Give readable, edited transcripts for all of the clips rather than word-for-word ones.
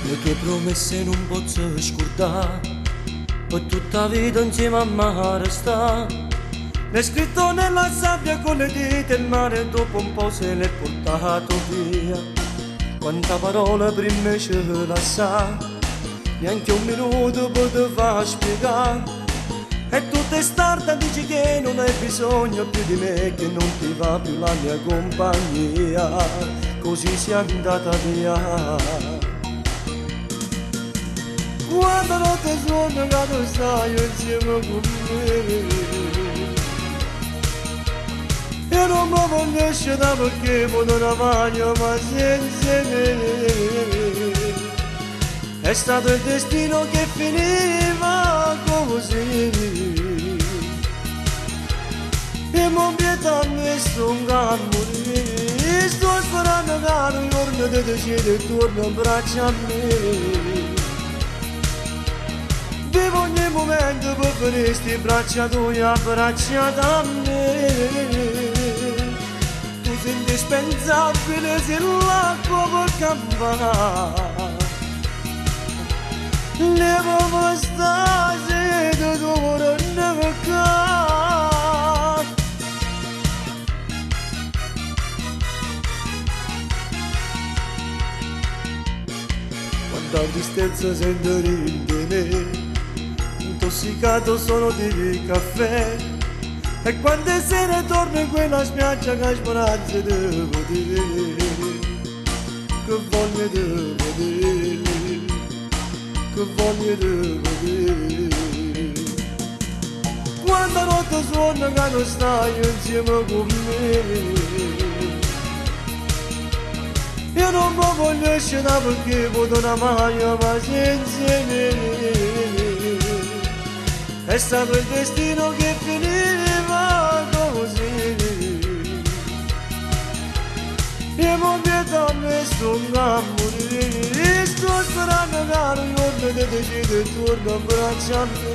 Le tue promesse non posso scordare, per tutta vita insieme a me resta. L'hai scritto nella sabbia con le dita, il mare dopo un po' se l'è portato via. Quanta parola prima ce la sa, neanche un minuto poteva spiegare. E tu testarda dici che non hai bisogno più di me, che non ti va più la mia compagnia, così sei andata via. Quando notte suona che tu stai insieme con me, io non mi voglio uscire perché non avanyo ma senza me. È stato il destino che finiva così, e mo pietà mi sto a morire. Sto sperando che un giorno ti decidi e torni in braccio a me. Vivo ogni momento per vedere sti braccia tue abbracciate a me. Tu sei indispensabile, sei l'acqua per campare. Leva sta sede d'ora neve cade. Quanta tristezza sento di me, intossicato sono di caffè. E quante sere torno in quella spiaggia che speranza devo dire, che voglia devo dire, che voglia devo dire. Quanta notte suona che non stai insieme con me, io non mi voglio uscire perché potrò mai ma senza me. È stato il destino che finiva così, e mo pietà mi sto a morire. Sto sperando che un giorno ti decidi e torno in braccio a me.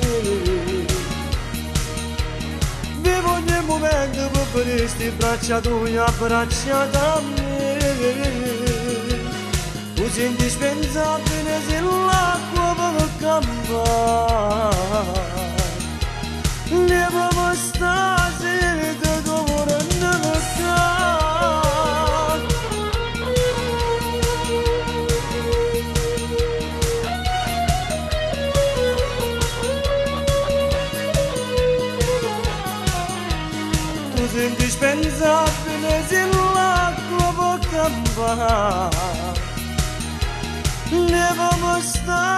Vivo ogni momento per vedere sti braccia tue abbracciate a me. Tu sei indispensabile, sei l'acqua per campare. Leva sta sede d'ora neve cade. Tu sei indispensabile, sei l'acqua per campare. Leva sta